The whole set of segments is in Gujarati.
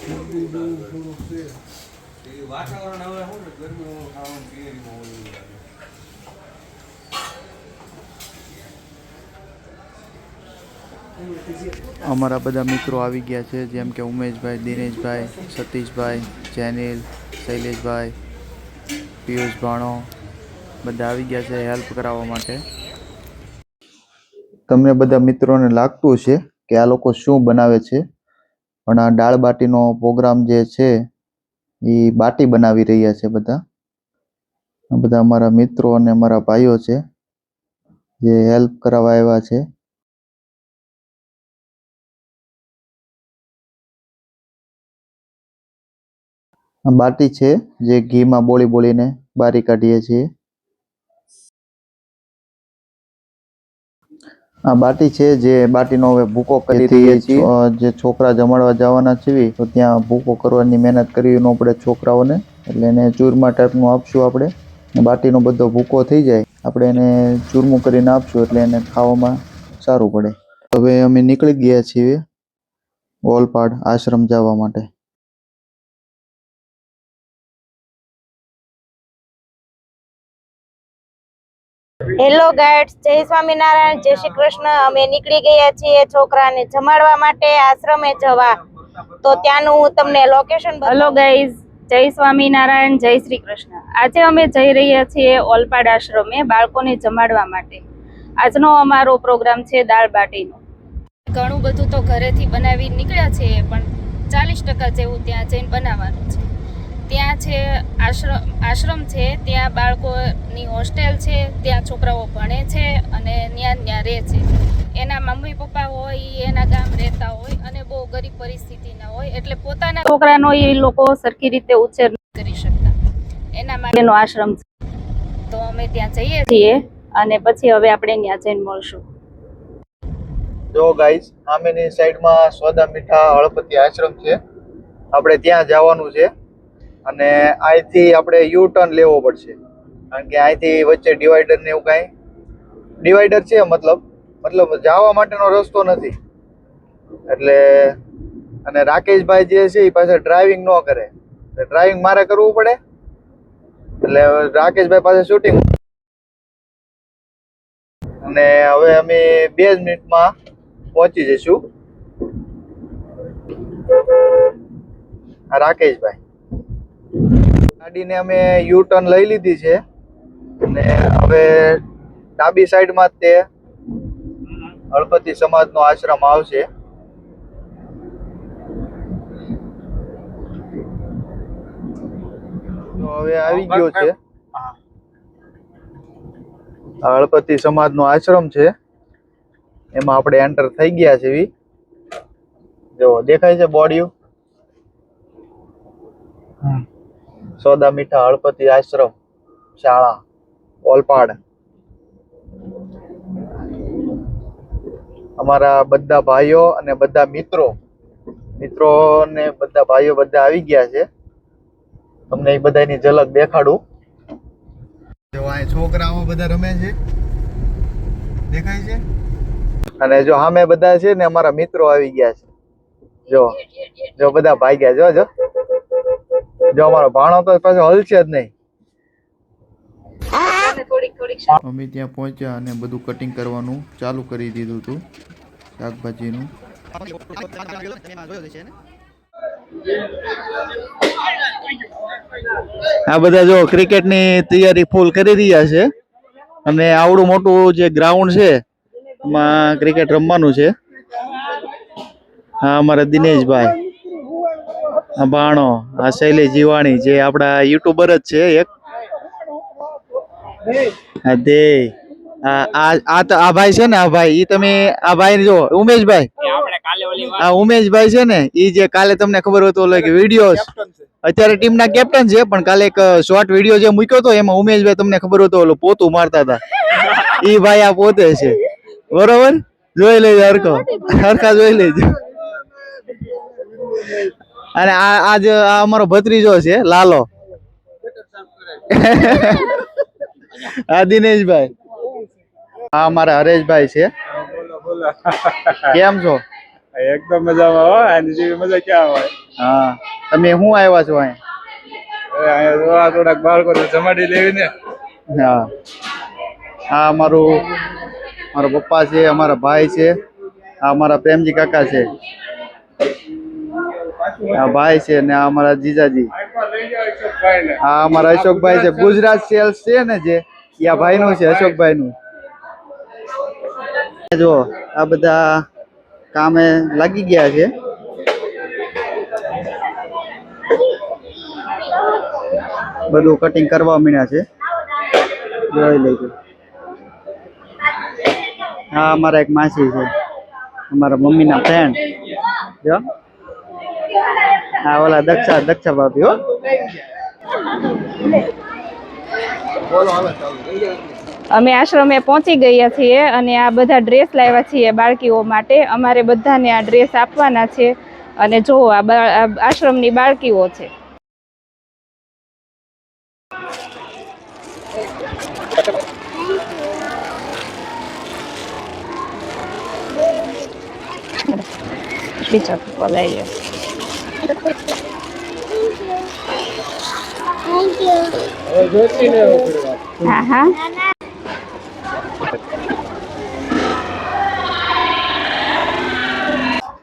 વાતાવરણ હવે શું ને ગરમીનું ખાવાનું કેરીમાં હોય એવું લાગે. અમારા બધા મિત્રો આવી ગયા છે, જેમ કે ઉમેશભાઈ, દિનેશભાઈ, સતીશભાઈ, જેનિલ, શૈલેષભાઈ, પિયુષ ભાણો બધા આવી ગયા છે હેલ્પ કરાવવા માટે. તમને બધા મિત્રોને લાગતું છે કે આ લોકો શું બનાવે છે, પણ આ દાળ બાટીનો પ્રોગ્રામ જે છે એ બાટી બનાવી રહ્યા છે. બધા અમારા મિત્રો અને અમારા ભાઈઓ છે જે હેલ્પ કરાવવા આવ્યા છે. બાટી છે જે ઘીમાં બોળીને બારી કાઢીએ છીએ. આ બાટી છે જે બાટીનો હવે ભૂકો કરી રહીએ છીએ. જે છોકરા જમાડવા જવાના છે તો ત્યાં ભૂકો કરવાની મહેનત કરવી ન પડે છોકરાઓને, એટલે એને ચૂરમા ટાઈપનું આપશું આપણે. બાટીનો બધો ભૂકો થઈ જાય આપણે એને ચૂરમું કરીને આપશું એટલે એને ખાવામાં સારું પડે. હવે અમે નીકળી ગયા છીએ ઓલપાડ આશ્રમ જવા માટે. હેલો ગાઈડ્સ, જય સ્વામિનારાયણ, જય શ્રી કૃષ્ણ. અમે નીકળી ગયા છીએ છોકરાને જમાડવા માટે આશ્રમે જવા. તો ત્યાંનું હું તમને લોકેશન. હેલો ગાઈઝ, જય સ્વામિનારાયણ, જય શ્રી કૃષ્ણ. આજે અમે જઈ રહ્યા છીએ ઓલપાડ આશ્રમે બાળકોને જમાડવા માટે. આજનો અમારો પ્રોગ્રામ છે દાળ બાટીનો. ઘણું બધું તો ઘરેથી બનાવી નીકળ્યા છીએ, પણ 40% જેવું ત્યાં જઈને બનાવવાનું છે. ત્યાં છે આશ્રમ છે, ત્યાં બાળકોની હોસ્ટેલ છે, ત્યાં છોકરાઓ ભણે છે અને ત્યાં રહે છે. એના મમ્મી પપ્પા હોય એના ગામ રહેતા હોય અને બહુ ગરીબ પરિસ્થિતિના હોય, એટલે પોતાના છોકરાનો એ લોકો સરખી રીતે ઉછેર નથી કરી શકતા. એના માટેનો આશ્રમ છે. તો અમે ત્યાં જઈએ છીએ અને પછી હવે આપણે ત્યાં જઈને મળશું. જો ગાઈસ, સામેની સાઈડમાં સોદા મીઠા હળપતિ આશ્રમ છે. આપણે ત્યાં જવાનું છે અને અહીંથી આપણે યુ ટર્ન લેવો પડશે, કારણ કે અહીંથી વચ્ચે ડિવાઈડર ને એવું કાંઈ ડિવાઈડર છે, મતલબ જવા માટેનો રસ્તો નથી. એટલે અને રાકેશભાઈ જે છે એ પાસે ડ્રાઇવિંગ ન કરે, ડ્રાઇવિંગ મારે કરવું પડે. એટલે રાકેશભાઈ પાસે શૂટિંગ. અને હવે અમે 2 મિનિટમાં પહોંચી જઈશું. રાકેશભાઈ ગાડીને અમે યુ ટર્ન લઈ લીધી છે અને હવે ડાબી સાઈડમાં જ તે હળપતિ સમાજનો આશ્રમ આવશે. તો હવે આવી ગયો છે. હળપતિ સમાજનો આશ્રમ છે, એમાં આપણે એન્ટર થઈ ગયા છે. જો દેખાય છે બોર્ડ. સોદા મીઠા હળપતિ આશ્રમ શાળા ઓલપાડ. અમારા બધા ભાઈઓ અને બધા મિત્રો ને બધા ભાઈઓ બધા આવી ગયા છે. તમને એ બધાની ઝલક દેખાડું. જો આ છોકરાઓ બધા રમે છે, દેખાય છે. અને જો સામે બધા છે ને અમારા મિત્રો આવી ગયા છે. જો બધા ભાઈ ગયા. જો અમારો ભાણો તો પાછો હલશે જ નહીં. અમે ત્યાં પહોંચ્યા અને બધું કટિંગ કરવાનું ચાલુ કરી દીધું હતું શાકભાજીનું. આ બધા જો ક્રિકેટની તૈયારી ફૂલ કરી રહ્યા છે અને આવડું મોટું જે ગ્રાઉન્ડ છે એમાં ક્રિકેટ રમવાનું છે. હા, અમારા દિનેશભાઈ, આ ભાણો, આ શૈલેષ જીવાણી જે આપણા યુટ્યુબર જ છે એક. આ ભાઈ છે ને, આ ભાઈ ઈ તમે આ ભાઈ જો ઉમેશભાઈ, આ ઉમેશભાઈ છે ને ઈ જે કાલે તમને ખબર હોય તો વિડીયો અત્યારે ટીમના કેપ્ટન છે, પણ કાલે એક શોર્ટ વિડીયો જે મૂક્યો હતો એમાં ઉમેશભાઈ તમને ખબર હોય તો પોતું મારતા હતા. ઈ ભાઈ આ પોતે છે, બરોબર. જોઈ લેજો હરખા જોઈ લેજો. અને આજ અમારો ભત્રીજો છે લાલો. આ દિનેશભાઈ, આ અમારા હરેશભાઈ છે. કેમ છો? એકદમ મજામાં હો, આની જેવી મજા ક્યાં હોય. હા, તમે શું આવ્યા છો અહીં? હવે અહીંયા જોવા થોડાક બાળકોને જમાડી લેવી ને. હા, આ મારા પપ્પા છે, અમારા ભાઈ છે, આ અમારા પ્રેમજી કાકા છે, આ ભાઈ છે ને આ અમારા જીજાજી. હા, અમારા અશોકભાઈ છે. ગુજરાત સેલ્સ છે ને જે આ ભાઈ નું છે, અશોકભાઈ નું. જો આ બધા કામે લાગી ગયા છે. બધું કટિંગ કરવા માંડ્યા છે. જોઈ લેજો. હા, અમારા એક માસી છે, અમારા મમ્મીના ફ્રેન્ડ. જો હા, ઓલા દક્ષા ભાભી હો. અમે આશ્રમે પહોંચી ગયા છીએ અને આ બધા ડ્રેસ લાવ્યા છીએ બાળકીઓ માટે. અમારે બધાને આ ડ્રેસ આપવાના છે અને જો આ આશ્રમની બાળકીઓ છે. હા હા,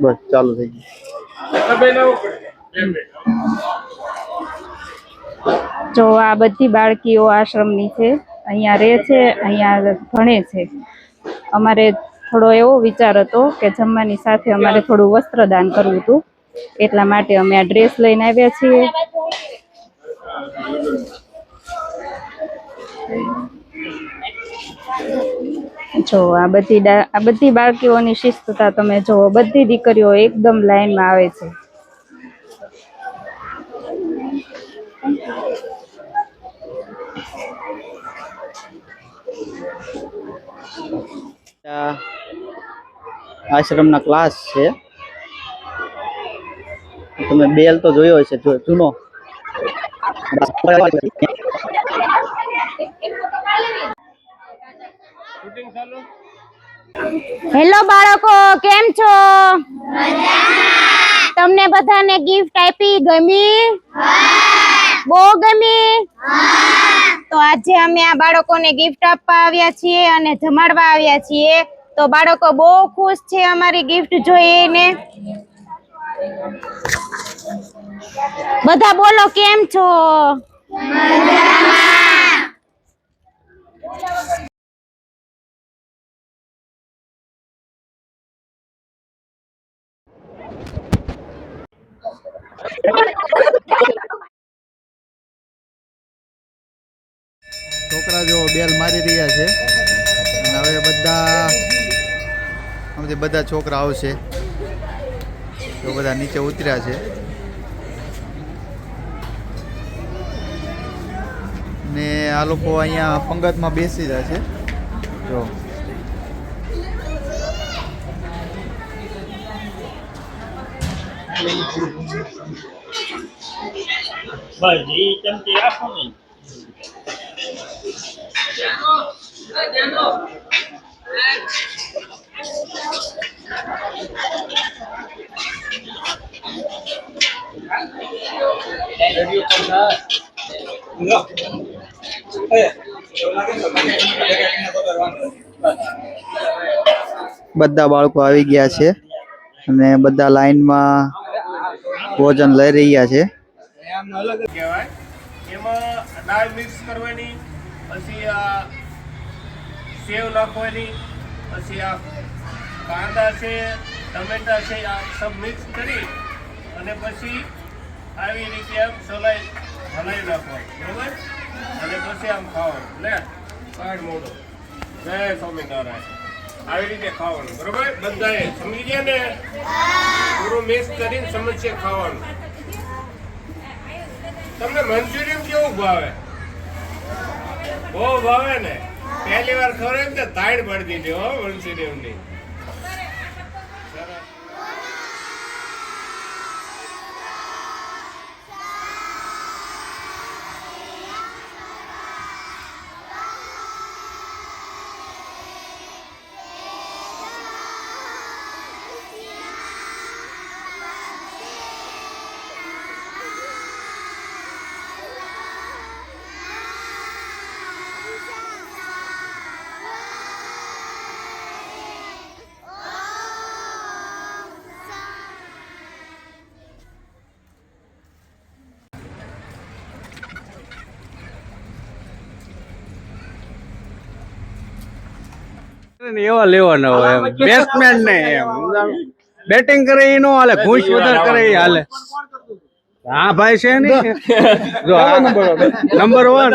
બસ ચાલુ થઈ ગયું. જો આ બધી બાળકીઓ આશ્રમની છે, અહીંયા રહે છે, અહીંયા ભણે છે. અમારે થોડો એવો વિચાર હતો કે જમવાની સાથે અમારે થોડું વસ્ત્રદાન કરવું હતું, એટલા માટે અમે આ ડ્રેસ લઈને આવ્યા છીએ. જો આ બધી બાળકીઓની શિસ્તતા તમે જુઓ, બધી દીકરીઓ એકદમ લાઈનમાં આવે છે. આશ્રમના ક્લાસ છે. તમે બેલ તો જોયો હશે, જૂનો. હેલો બાળકો, કેમ છો? તમને બધાને ગિફ્ટ આપી? ગમી? બહુ ગમી? તો આજે અમે આ બાળકોને ગિફ્ટ આપવા આવ્યા છીએ અને જમાડવા આવ્યા છીએ. તો બાળકો બહુ ખુશ છે અમારી ગિફ્ટ જોઈને. બધા બોલો, કેમ છો? છોકરા જો બેલ મારી રહ્યા છે અને હવે બધા છોકરા આવશે. તો બધા નીચે ઉતર્યા છે ને આ લોકો અહીંયા પંગતમાં બેસી રહ્યા છે. જો બસ એ ચમચી રાખો ને. બધા બાળકો આવી ગયા છે અને બધા લાઈનમાં ભોજન લઈ રહ્યા છે. અલગ કહેવાય. એમાં દાળ મિક્સ કરવાની, પછી આ સેવ નાખવાની, પછી આ કાંદા છે, ટમેટા છે, આ સબ મિક્સ કરી અને પછી આવી રીતે આમ હલાવી નાખવાનું, બરોબર? અને પછી આમ ખાવાનું. લે કાઢ મોઢું. જય સ્વામિનારાયણ. આવી રીતે ખાવાનું, બરોબર? બધાએ સમજી ગયા ને? પૂરું મિક્સ કરીને સમજશે ખાવાનું. તમને મંચુરિયન કેવું ભાવે? બહુ ભાવે ને? પહેલી વાર ખવડાવ્યું તો તાઈડ પડી દીધી હો મંચુરિયનની. ને એવા લેવાના હોય એમ બેટ્સમેન ને એમ બેટિંગ કરે એ નો હાલે, ઘૂસ વધારે કરે એ હાલે. હા ભાઈ છે ને જો નંબર 1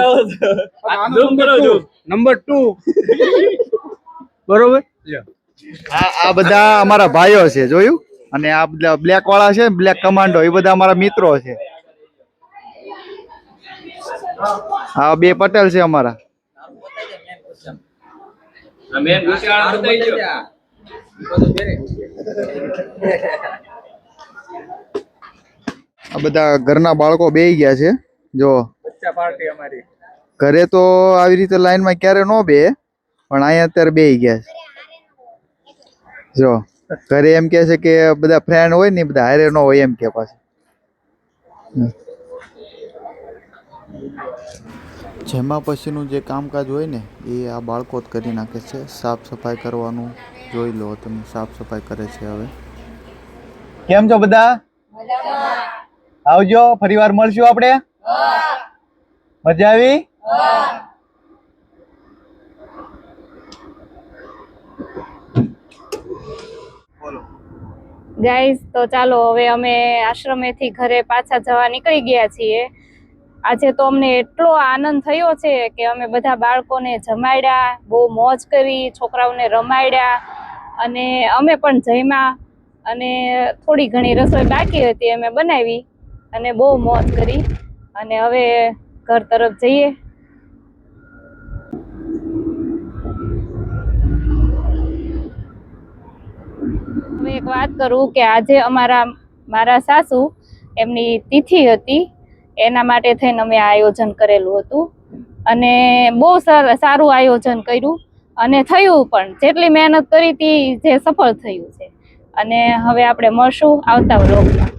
નંબર 2 બરોબર. આ બધા અમારા ભાઈઓ છે, જોયું? અને આ બધા બ્લેક વાળા છે, બ્લેક કમાન્ડો, એ બધા અમારા મિત્રો છે. આ 2 પટેલ છે અમારા. આ બધા ઘરના બાળકો બેહી ગયા છે. જો ઘરે તો આવી રીતે લાઈનમાં ક્યારે ન બે, પણ અહીંયા અત્યારે બેહી ગયા છે. જો ઘરે એમ કે છે કે બધા ફ્રેન્ડ હોય ને બધા હારે ન હોય એમ કે પાછું. જેમાં પછીનું જે કામકાજ હોય ને એ આ બાળકો જ કરી નાખે છે. સાફ સફાઈ કરવાનું જોઈ લો તમે, સાફ સફાઈ કરે છે. હવે કેમ છો બધા? આવજો, ફરીવાર મળશું આપણે. મજા આવી? ગાઈઝ, તો ચાલો હવે અમે આશ્રમેથી ઘરે પાછા જવા નીકળી ગયા છીએ. આજે તો અમને એટલો આનંદ થયો છે કે અમે બધા બાળકોને જમાડ્યા, બહુ મોજ કરી, છોકરાઓને રમાડ્યા અને અમે પણ જમ્યા અને થોડી ઘણી રસોઈ બાકી હતી અમે બનાવી અને બહુ મોજ કરી અને હવે ઘર તરફ જઈએ. હવે એક વાત કરું કે આજે મારા સાસુ એમની તિથિ હતી, એના માટે થઈને અમે આયોજન કરેલું હતું અને બહુ સારું આયોજન કર્યું અને થયું પણ. જેટલી મહેનત કરી હતી જે સફળ થયું છે. અને હવે આપણે મળશું આવતા વ્લોગમાં.